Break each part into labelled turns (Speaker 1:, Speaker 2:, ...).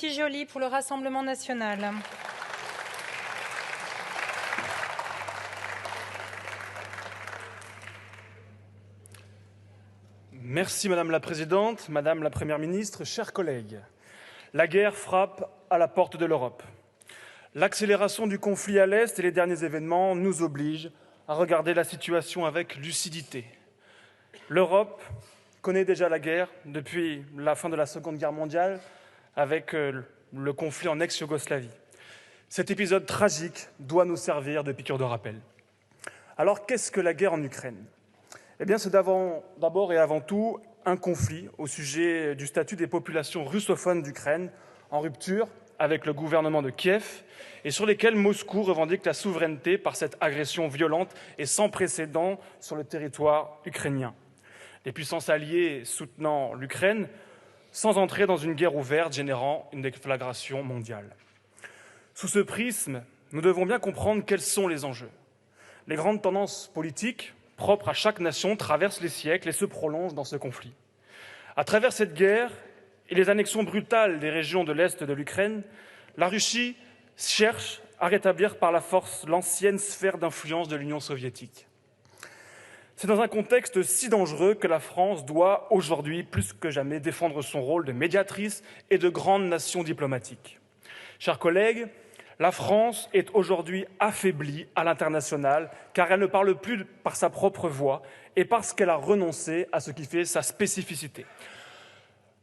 Speaker 1: Lucie Joly pour le Rassemblement national.
Speaker 2: Merci Madame la Présidente, Madame la Première ministre, chers collègues. La guerre frappe à la porte de l'Europe. L'accélération du conflit à l'Est et les derniers événements nous obligent à regarder la situation avec lucidité. L'Europe connaît déjà la guerre depuis la fin de la Seconde Guerre mondiale avec le conflit en ex-Yougoslavie. Cet épisode tragique doit nous servir de piqûre de rappel. Alors, qu'est-ce que la guerre en Ukraine ? Eh bien, c'est d'abord et avant tout un conflit au sujet du statut des populations russophones d'Ukraine, en rupture avec le gouvernement de Kiev, et sur lesquels Moscou revendique la souveraineté par cette agression violente et sans précédent sur le territoire ukrainien. Les puissances alliées soutenant l'Ukraine, sans entrer dans une guerre ouverte générant une déflagration mondiale. Sous ce prisme, nous devons bien comprendre quels sont les enjeux. Les grandes tendances politiques propres à chaque nation traversent les siècles et se prolongent dans ce conflit. À travers cette guerre et les annexions brutales des régions de l'Est de l'Ukraine, la Russie cherche à rétablir par la force l'ancienne sphère d'influence de l'Union soviétique. C'est dans un contexte si dangereux que la France doit aujourd'hui, plus que jamais, défendre son rôle de médiatrice et de grande nation diplomatique. Chers collègues, la France est aujourd'hui affaiblie à l'international car elle ne parle plus par sa propre voix et parce qu'elle a renoncé à ce qui fait sa spécificité.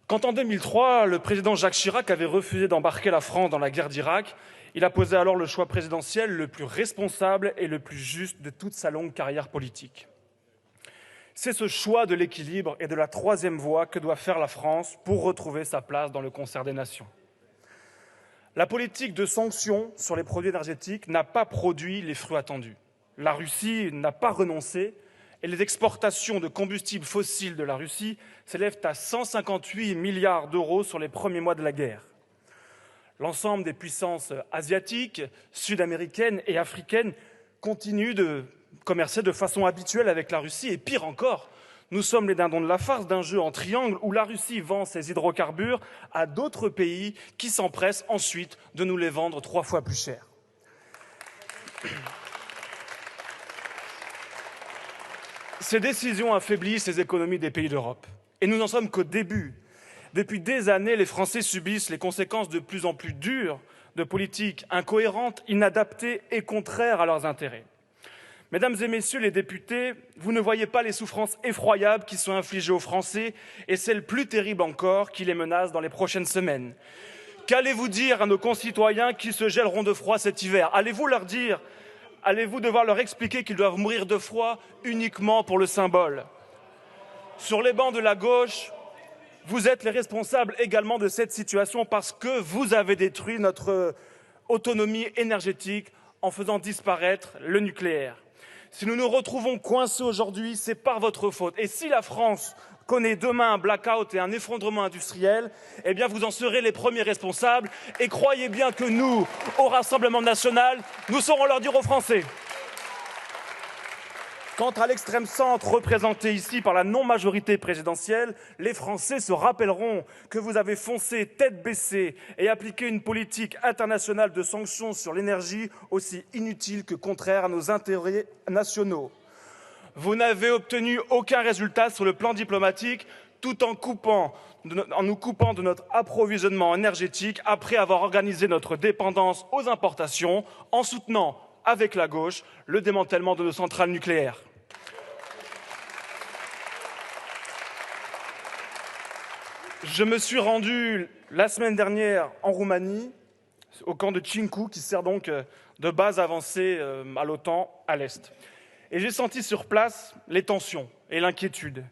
Speaker 2: Quand en 2003, le président Jacques Chirac avait refusé d'embarquer la France dans la guerre d'Irak, il a posé alors le choix présidentiel le plus responsable et le plus juste de toute sa longue carrière politique. C'est ce choix de l'équilibre et de la troisième voie que doit faire la France pour retrouver sa place dans le concert des nations. La politique de sanctions sur les produits énergétiques n'a pas produit les fruits attendus. La Russie n'a pas renoncé et les exportations de combustibles fossiles de la Russie s'élèvent à 158 milliards d'euros sur les premiers mois de la guerre. L'ensemble des puissances asiatiques, sud-américaines et africaines continuent de commercer de façon habituelle avec la Russie et pire encore, nous sommes les dindons de la farce d'un jeu en triangle où la Russie vend ses hydrocarbures à d'autres pays qui s'empressent ensuite de nous les vendre 3 fois plus cher. Ces décisions affaiblissent les économies des pays d'Europe. Et nous n'en sommes qu'au début. Depuis des années, les Français subissent les conséquences de plus en plus dures de politiques incohérentes, inadaptées et contraires à leurs intérêts. Mesdames et messieurs les députés, vous ne voyez pas les souffrances effroyables qui sont infligées aux Français et celles plus terribles encore qui les menacent dans les prochaines semaines. Qu'allez-vous dire à nos concitoyens qui se gèleront de froid cet hiver ? Allez-vous devoir leur expliquer qu'ils doivent mourir de froid uniquement pour le symbole ? Sur les bancs de la gauche, vous êtes les responsables également de cette situation parce que vous avez détruit notre autonomie énergétique en faisant disparaître le nucléaire. Si nous nous retrouvons coincés aujourd'hui, c'est par votre faute. Et si la France connaît demain un blackout et un effondrement industriel, eh bien vous en serez les premiers responsables. Et croyez bien que nous, au Rassemblement national, nous saurons leur dire aux Français. Quant à l'extrême centre représenté ici par la non-majorité présidentielle, les Français se rappelleront que vous avez foncé tête baissée et appliqué une politique internationale de sanctions sur l'énergie aussi inutile que contraire à nos intérêts nationaux. Vous n'avez obtenu aucun résultat sur le plan diplomatique tout en nous coupant de notre approvisionnement énergétique après avoir organisé notre dépendance aux importations en soutenant, avec la gauche, le démantèlement de nos centrales nucléaires. Je me suis rendu la semaine dernière en Roumanie, au camp de Cincu, qui sert donc de base avancée à l'OTAN à l'Est. Et j'ai senti sur place les tensions et l'inquiétude,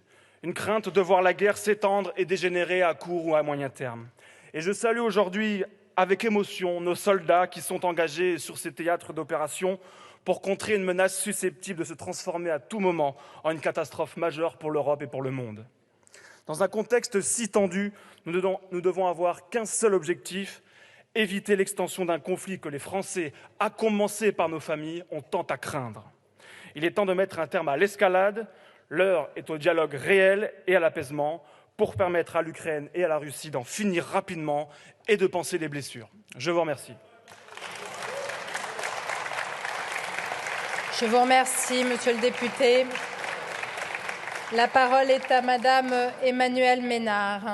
Speaker 2: une crainte de voir la guerre s'étendre et dégénérer à court ou à moyen terme. Et je salue aujourd'hui avec émotion nos soldats qui sont engagés sur ces théâtres d'opération pour contrer une menace susceptible de se transformer à tout moment en une catastrophe majeure pour l'Europe et pour le monde. Dans un contexte si tendu, nous devons avoir qu'un seul objectif, éviter l'extension d'un conflit que les Français, à commencer par nos familles, ont tant à craindre. Il est temps de mettre un terme à l'escalade, l'heure est au dialogue réel et à l'apaisement pour permettre à l'Ukraine et à la Russie d'en finir rapidement et de panser les blessures. Je vous remercie.
Speaker 1: Je vous remercie, monsieur le député. La parole est à madame Emmanuelle Ménard.